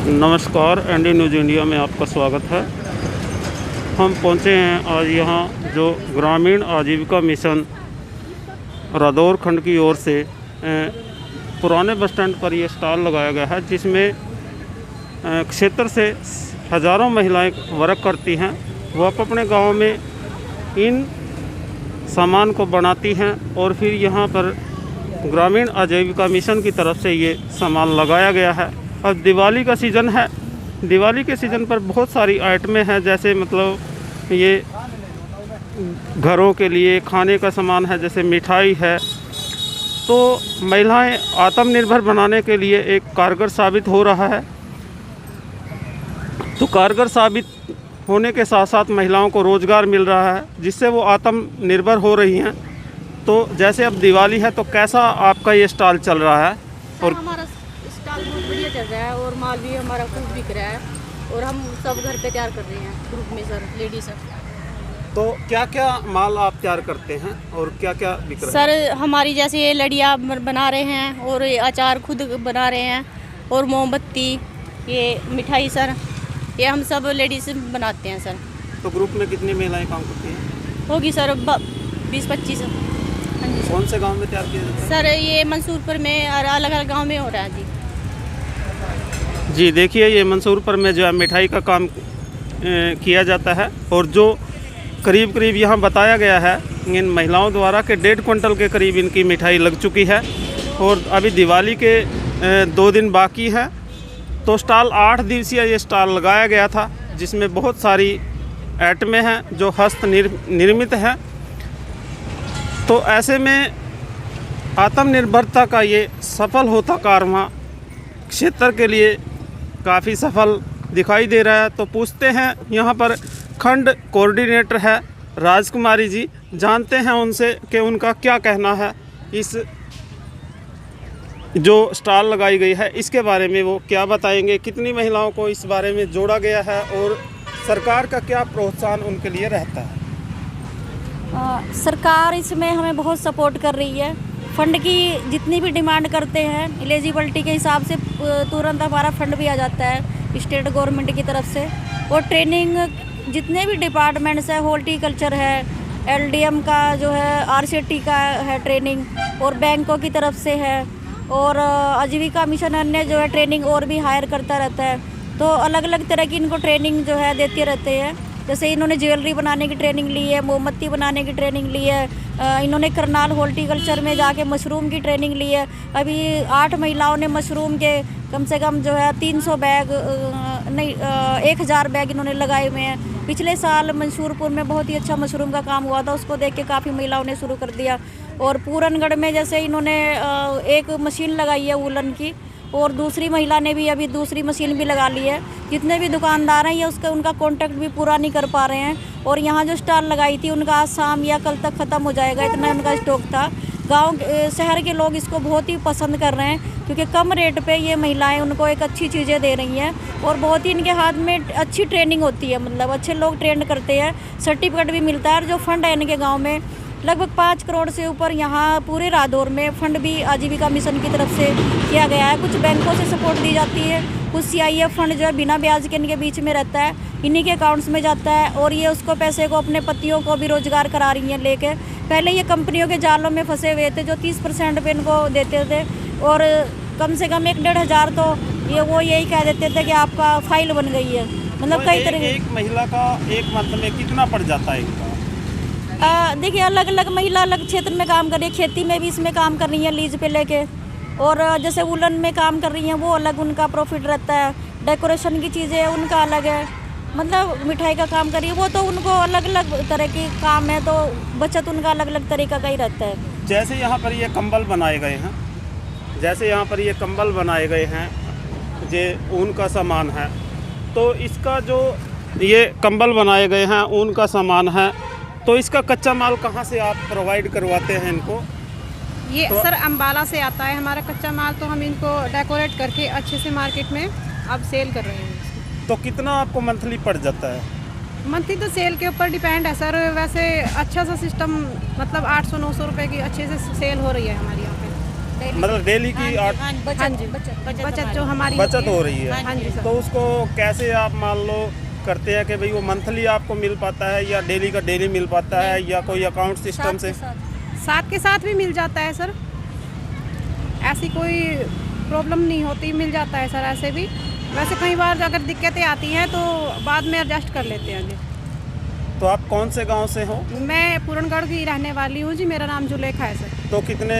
नमस्कार, ND news India में आपका स्वागत है। हम पहुंचे हैं आज यहाँ जो ग्रामीण आजीविका मिशन रादौर खंड की ओर से पुराने बस स्टैंड पर ये स्टॉल लगाया गया है, जिसमें क्षेत्र से हज़ारों महिलाएं वर्क करती हैं। वह अपने गांव में इन सामान को बनाती हैं और फिर यहाँ पर ग्रामीण आजीविका मिशन की तरफ से ये सामान लगाया गया है। अब दिवाली का सीज़न है, दिवाली के सीज़न पर बहुत सारी आइटमें हैं, जैसे मतलब ये घरों के लिए खाने का सामान है, जैसे मिठाई है। तो महिलाएं आत्मनिर्भर बनाने के लिए एक कारगर साबित हो रहा है। तो कारगर साबित होने के साथ साथ महिलाओं को रोज़गार मिल रहा है, जिससे वो आत्मनिर्भर हो रही हैं। तो जैसे अब दिवाली है, तो कैसा आपका ये स्टॉल चल रहा है? और हमारा स्टॉल बहुत बढ़िया चल रहा है और माल भी हमारा खूब बिक रहा है और हम सब घर पे तैयार कर रहे हैं ग्रुप में सर, लेडीज सर। तो क्या क्या माल आप तैयार करते हैं और क्या क्या बिक रहा है? सर हमारी जैसे ये लड़ियाँ बना रहे हैं और ये अचार खुद बना रहे हैं और मोमबत्ती, ये मिठाई सर, ये हम सब लेडीज बनाते हैं सर। तो ग्रुप में कितनी महिलाएं काम करती हैं? होगी सर 20-25। कौन से गांव में तैयार किया जाता है? सर ये मंसूरपुर में और अलग अलग गांव में हो रहा है जी। देखिए, ये मंसूरपुर में जो है मिठाई का काम किया जाता है और जो करीब करीब यहाँ बताया गया है इन महिलाओं द्वारा कि 1.5 क्विंटल के करीब इनकी मिठाई लग चुकी है और अभी दिवाली के 2 दिन बाकी है। तो स्टॉल 8 दिवसीय ये स्टॉल लगाया गया था, जिसमें बहुत सारी आइटमें हैं जो हस्त निर्मित हैं। तो ऐसे में आत्मनिर्भरता का ये सफल होता कारवां क्षेत्र के लिए काफ़ी सफल दिखाई दे रहा है। तो पूछते हैं यहाँ पर खंड कोऑर्डिनेटर है राजकुमारी जी, जानते हैं उनसे कि उनका क्या कहना है इस जो स्टॉल लगाई गई है इसके बारे में। वो क्या बताएंगे, कितनी महिलाओं को इस बारे में जोड़ा गया है और सरकार का क्या प्रोत्साहन उनके लिए रहता है? सरकार इसमें हमें बहुत सपोर्ट कर रही है। फ़ंड की जितनी भी डिमांड करते हैं एलिजिबिलिटी के हिसाब से तुरंत हमारा फ़ंड भी आ जाता है स्टेट गवर्नमेंट की तरफ से। और ट्रेनिंग जितने भी डिपार्टमेंट्स है, हॉर्टिकल्चर है, एलडीएम का जो है, आरसीटी का है ट्रेनिंग, और बैंकों की तरफ से है, और आजीविका मिशन अन्य जो है ट्रेनिंग और भी हायर करता रहता है। तो अलग अलग तरह की इनको ट्रेनिंग जो है देते रहते हैं। जैसे इन्होंने ज्वेलरी बनाने की ट्रेनिंग ली है, मोमबत्ती बनाने की ट्रेनिंग ली है, इन्होंने करनाल हॉर्टिकल्चर में जाके मशरूम की ट्रेनिंग ली है। अभी 8 महिलाओं ने मशरूम के कम से कम जो है 300 बैग 1000 बैग इन्होंने लगाए हुए हैं। पिछले साल मंसूरपुर में बहुत ही अच्छा मशरूम का काम हुआ था, उसको देख के काफ़ी महिलाओं ने शुरू कर दिया। और पूरनगढ़ में जैसे इन्होंने एक मशीन लगाई है वूलन की, और दूसरी महिला ने भी अभी दूसरी मशीन भी लगा ली है। जितने भी दुकानदार हैं ये उनका कॉन्टैक्ट भी पूरा नहीं कर पा रहे हैं। और यहाँ जो स्टॉल लगाई थी उनका आज शाम या कल तक ख़त्म हो जाएगा, इतना उनका स्टॉक था। गांव शहर के लोग इसको बहुत ही पसंद कर रहे हैं, क्योंकि कम रेट पे ये महिलाएं उनको एक अच्छी चीज़ें दे रही हैं और बहुत ही इनके हाथ में अच्छी ट्रेनिंग होती है, मतलब अच्छे लोग ट्रेंड करते हैं, सर्टिफिकेट भी मिलता है। और जो फंड है इनके गाँव में लगभग 5 करोड़ से ऊपर यहाँ पूरे रादौर में फंड भी आजीविका मिशन की तरफ से किया गया है। कुछ बैंकों से सपोर्ट दी जाती है, कुछ CIF फंड जो है बिना ब्याज के इनके बीच में रहता है, इन्हीं के अकाउंट्स में जाता है और ये उसको पैसे को अपने पतियों को भी रोजगार करा रही हैं लेके। पहले ये कंपनियों के जालों में फंसे हुए थे जो 30% पे इनको देते थे और कम से कम 1-1.5 हज़ार तो ये वो यही कह देते थे कि आपका फाइल बन गई है। मतलब तो कई तरह एक महिला का एक मंथ में कितना पड़ जाता है इनका? देखिए अलग अलग महिला अलग क्षेत्र में काम कर रही है। खेती में भी इसमें काम कर रही है लीज पे लेके, और जैसे वुलन में काम कर रही हैं वो अलग उनका प्रॉफिट रहता है। डेकोरेशन की चीज़ें उनका अलग है, मतलब मिठाई का काम कर रही है वो, तो उनको अलग अलग तरह की काम है, तो बचत उनका अलग अलग तरीका का ही रहता है। जैसे यहाँ पर ये कंबल बनाए गए हैं, जैसे यहाँ पर ये कंबल बनाए गए हैं, ये ऊन का सामान है, तो इसका जो ये कंबल बनाए गए हैं ऊन का सामान है, तो इसका कच्चा माल कहाँ से आप प्रोवाइड करवाते हैं इनको? ये तो सर अम्बाला से आता है हमारा कच्चा माल, तो हम इनको डेकोरेट करके अच्छे से मार्केट में अब सेल कर रहे हैं। तो कितना आपको मंथली पड़ जाता है? मंथली तो सेल के ऊपर डिपेंड है सर। वैसे अच्छा सा सिस्टम, मतलब 800-900 रुपये की अच्छे से सेल हो रही है हमारे यहाँ पे। मतलब डेली की हाँ जी बचत जो हमारी बचत हो रही है। हाँ जी सर। तो उसको कैसे आप मान लो करते हैं कि भाई वो मंथली आपको मिल पाता है या डेली का डेली मिल पाता है या कोई अकाउंट सिस्टम से? साथ के साथ भी मिल जाता है सर, ऐसी कोई प्रॉब्लम नहीं होती, मिल जाता है सर ऐसे भी। वैसे कई बार अगर दिक्कतें आती हैं तो बाद में एडजस्ट कर लेते हैं जी। तो आप कौन से गांव से हो? मैं पूरनगढ़ की रहने वाली हूँ जी, मेरा नाम जुलेखा है सर। तो कितने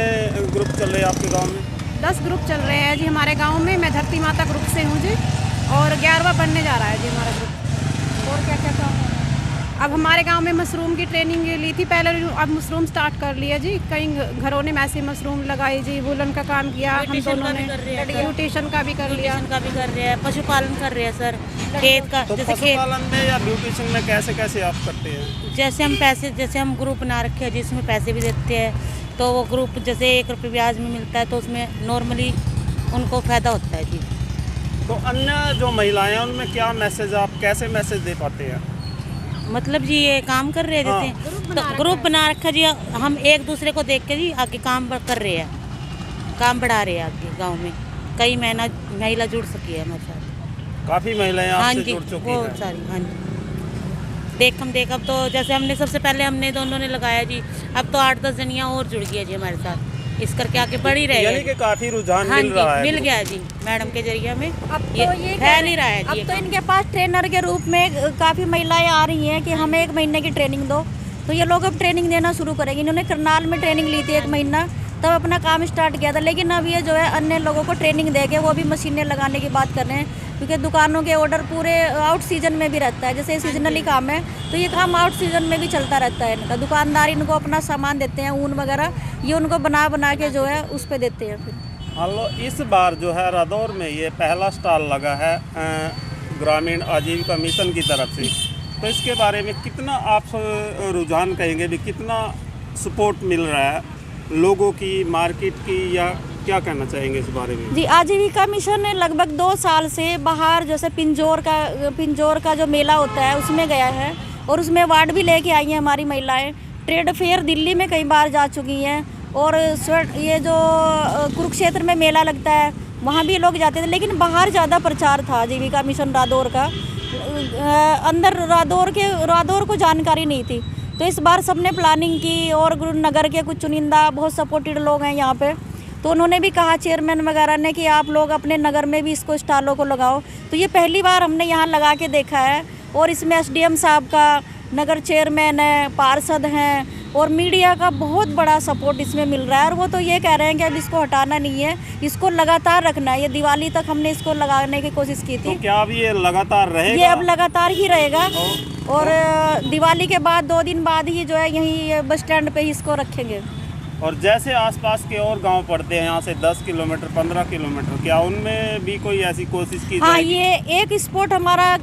ग्रुप चल रहे हैं आपके गांव में? 10 ग्रुप चल रहे हैं जी हमारे गांव में। मैं धरती माता ग्रुप से हूँ जी, और 11वां बनने जा रहा है जी हमारा ग्रुप। और क्या क्या काम है? अब हमारे गांव में मशरूम की ट्रेनिंग ली थी पहले, अब मशरूम स्टार्ट कर लिया जी। कई घरों ने ऐसे मशरूम लगाई जी, वुलन का काम किया हम दोनों ने, ब्यूटिशियन का भी कर लिया, का भी कर रहे हैं, पशुपालन कर रहे हैं सर, खेत का। तो जैसे खेत पशुपालन में या ब्यूटिशियन में कैसे कैसे आप करते हैं? जैसे हम ग्रुप बना रखे हैं जिसमें पैसे भी देते हैं, तो वो ग्रुप जैसे 1 रुपये ब्याज में मिलता है, तो उसमें नॉर्मली उनको फ़ायदा होता है जी। तो अन्य जो महिलाएं हैं उनमें क्या मैसेज, आप कैसे मैसेज दे पाते हैं? मतलब जी ये काम कर रहे हैं जैसे तो ग्रुप बना रखा जी, हम एक दूसरे को देख के जी आगे काम कर रहे हैं, काम बढ़ा रहे हैं आगे गांव में। कई महिला जुड़ सकी है हमारे साथ, काफ़ी महिलाएं हाँ आपसे जी जुड़ चुकी बहुत हैं। सारी। हाँ जी अब तो जैसे हमने सबसे पहले हमने दोनों ने लगाया जी, अब तो 8-10 जनियाँ और जुड़ गई है जी हमारे साथ, इस करके आगे बढ़ ही रहे यानी हैं। कि काफ़ी रुझान हाँ मिल रहा है। मिल गया है जी मैडम के जरिए में, अब तो ये फैल ही रहा है अब जी। तो इनके पास ट्रेनर के रूप में काफ़ी महिलाएं आ रही हैं कि हमें 1 महीने की ट्रेनिंग दो, तो ये लोग अब ट्रेनिंग देना शुरू करेंगे। इन्होंने करनाल में ट्रेनिंग ली थी 1 महीना, तब अपना काम स्टार्ट किया था, लेकिन अब ये जो है अन्य लोगों को ट्रेनिंग दे के वो भी मशीनें लगाने की बात कर रहे हैं, क्योंकि दुकानों के ऑर्डर पूरे आउट सीजन में भी रहता है। जैसे सीजनली काम है तो ये काम आउट सीजन में भी चलता रहता है इनका। दुकानदार इनको अपना सामान देते हैं, ऊन वगैरह, ये उनको बना के जो है उस पर देते हैं फिर। मान लो इस बार जो है रादौर में ये पहला स्टॉल लगा है ग्रामीण आजीविका मिशन की तरफ से, तो इसके बारे में कितना आप रुझान कहेंगे भी, कितना सपोर्ट मिल रहा है लोगों की, मार्केट की, या क्या कहना चाहेंगे इस बारे में? जी आजीविका मिशन ने लगभग 2 साल से बाहर जैसे पिंजौर का जो मेला होता है उसमें गया है, और उसमें अवार्ड भी लेके आई हैं हमारी महिलाएं। ट्रेड फेयर दिल्ली में कई बार जा चुकी हैं, और ये जो कुरुक्षेत्र में मेला लगता है वहाँ भी लोग जाते थे, लेकिन बाहर ज़्यादा प्रचार था आजीविका मिशन रादौर का, अंदर रादौर को जानकारी नहीं थी। तो इस बार सबने प्लानिंग की, और नगर के कुछ चुनिंदा बहुत सपोर्टेड लोग हैं यहाँ पे, तो उन्होंने भी कहा चेयरमैन वगैरह ने कि आप लोग अपने नगर में भी इसको स्टॉलों को लगाओ। तो ये पहली बार हमने यहाँ लगा के देखा है, और इसमें SDM साहब का, नगर चेयरमैन है, पार्षद हैं, और मीडिया का बहुत बड़ा सपोर्ट इसमें मिल रहा है। और वो तो ये कह रहे हैं कि अब इसको हटाना नहीं है, इसको लगातार रखना है। ये दिवाली तक हमने इसको लगाने की कोशिश की थी। तो क्या अब ये लगातार रहेगा? ये अब लगातार ही रहेगा, और दिवाली के बाद 2 दिन बाद ही जो है यहीं बस स्टैंड पे ही इसको रखेंगे। और जैसे आसपास के और गांव पड़ते हैं यहाँ से 10 किलोमीटर 15 किलोमीटर, क्या उनमें भी कोई ऐसी कोशिश की हाँ, जाएगी? ये एक स्पोर्ट हमारा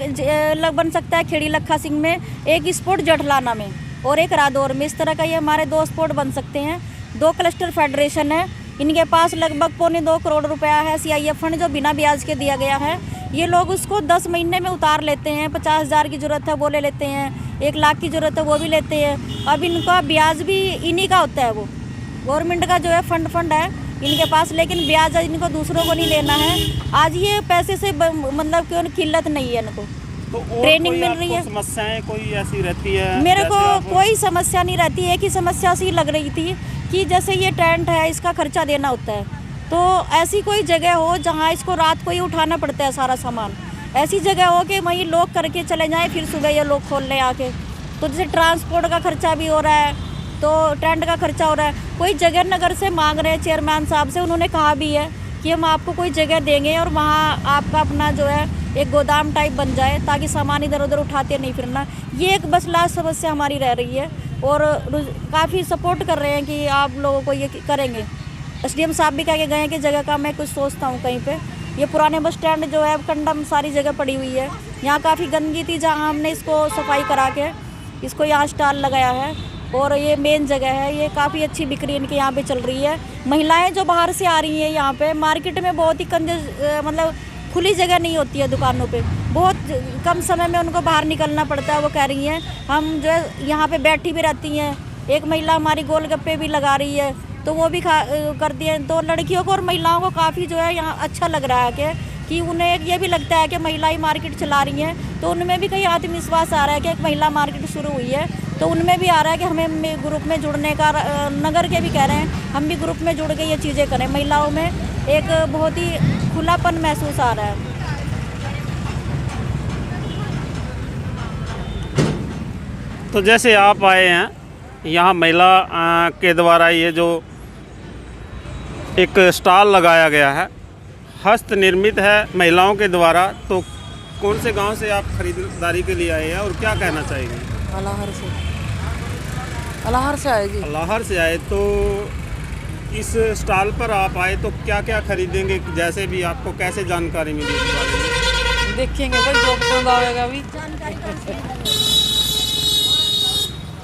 बन सकता है खेड़ी लखा सिंह में, एक स्पोर्ट जठलाना में, और एक रादौर में। इस तरह का ये हमारे 2 स्पोर्ट बन सकते हैं। 2 क्लस्टर फेडरेशन है, इनके पास लगभग 2.25 करोड़ रुपया है CIF फंड जो बिना ब्याज के दिया गया है। ये लोग उसको 10 महीने में उतार लेते हैं। 50,000 की ज़रूरत है वो ले लेते हैं, 1 लाख की ज़रूरत है वो भी लेते हैं। अब इनका ब्याज भी इन्हीं का होता है, वो गवर्नमेंट का जो है फंड है इनके पास, लेकिन ब्याज इनको दूसरों को नहीं देना है। आज ये पैसे से मतलब क्यों किल्लत नहीं है इनको, तो और ट्रेनिंग कोई मिल रही है। समस्याएं कोई ऐसी रहती है? मेरे को जैसे आप- कोई समस्या नहीं रहती है, कि समस्या सी लग रही थी कि जैसे ये टेंट है इसका खर्चा देना होता है, तो ऐसी कोई जगह हो जहाँ इसको रात को ही उठाना पड़ता है सारा सामान, ऐसी जगह हो कि वहीं लोग करके चले जाएं, फिर सुबह ये लोग खोल लें आके। तो जैसे ट्रांसपोर्ट का खर्चा भी हो रहा है, तो टेंट का खर्चा हो रहा है। कोई जगह नगर से मांग रहे हैं चेयरमैन साहब से, उन्होंने कहा भी है कि हम आपको कोई जगह देंगे और वहाँ आपका अपना जो है एक गोदाम टाइप बन जाए, ताकि सामान इधर उधर उठाते नहीं फिरना। ये एक बस लास्ट समस्या हमारी रह रही है, और काफ़ी सपोर्ट कर रहे हैं कि आप लोगों को ये करेंगे। SDM साहब भी कह के गए हैं कि जगह का मैं कुछ सोचता हूँ कहीं पे। ये पुराने बस स्टैंड जो है कंडम सारी जगह पड़ी हुई है, यहाँ काफ़ी गंदगी थी, जहाँ हमने इसको सफाई करा के इसको यहाँ स्टॉल लगाया है, और ये मेन जगह है। ये काफ़ी अच्छी बिक्री इनके यहाँ पे चल रही है। महिलाएं जो बाहर से आ रही हैं यहाँ पे, मार्केट में बहुत ही मतलब खुली जगह नहीं होती है दुकानों पे, बहुत कम समय में उनको बाहर निकलना पड़ता है। वो कह रही हैं हम जो है यहाँ पे बैठी भी रहती हैं। एक महिला हमारी गोलगप्पे भी लगा रही है, तो वो भी कर दिए। तो लड़कियों को और महिलाओं को काफ़ी जो है यहाँ अच्छा लग रहा है कि उन्हें ये भी लगता है कि महिलाएं मार्केट चला रही हैं, तो उनमें भी कहीं आत्मविश्वास आ रहा है कि एक महिला मार्केट शुरू हुई है, तो उनमें भी आ रहा है कि हमें ग्रुप में जुड़ने का। नगर के भी कह रहे हैं हम भी ग्रुप में जुड़ के ये चीज़ें करें। महिलाओं में एक बहुत ही खुलापन महसूस आ रहा है। तो जैसे आप आए हैं यहाँ महिला के द्वारा ये जो एक स्टॉल लगाया गया है, हस्त निर्मित है महिलाओं के द्वारा, तो कौन से गांव से आप खरीदारी के लिए आए हैं और क्या कहना चाहेंगे? अलाहर से आए जी। अलाहर से आए, तो इस स्टॉल पर आप आए तो क्या क्या खरीदेंगे? जैसे भी आपको कैसे जानकारी मिली इस बारे में? देखेंगे भाई जो पसंद आएगा भी।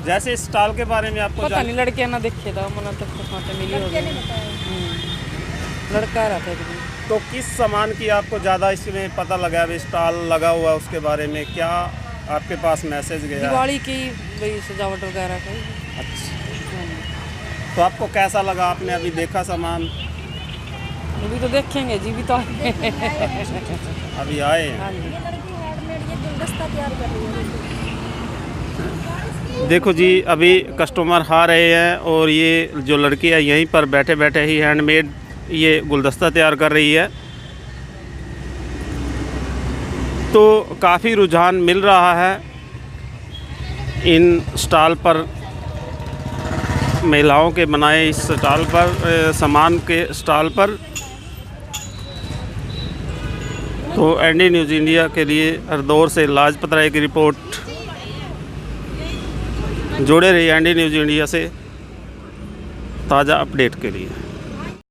जैसे इस स्टॉल के बारे में आपको पता नहीं, लड़के ना देखे था मना तक तो मिली होगी। लड़का रहता है। तो किस सामान की आपको ज़्यादा इसमें पता लगा है? स्टॉल लगा हुआ है, उसके बारे में क्या आपके पास मैसेज गया? दिवाली की भाई सजावट वगैरह का। अच्छा, तो आपको कैसा लगा? आपने अभी देखा सामान? अभी तो देखेंगे जी, भी तो अभी आए हैं। हाँ जी। गुलदस्ता तैयार कर रही है। देखो जी, अभी कस्टमर आ रहे हैं और ये जो लड़की है यहीं पर बैठे बैठे ही हैंडमेड ये गुलदस्ता तैयार कर रही है। तो काफ़ी रुझान मिल रहा है इन स्टॉल पर, महिलाओं के बनाए इस स्टॉल पर, सामान के स्टॉल पर। तो एनडी न्यूज़ इंडिया के लिए हरदौर से लाजपत राय की रिपोर्ट। जुड़े रहिए एनडी न्यूज़ इंडिया से ताज़ा अपडेट के लिए।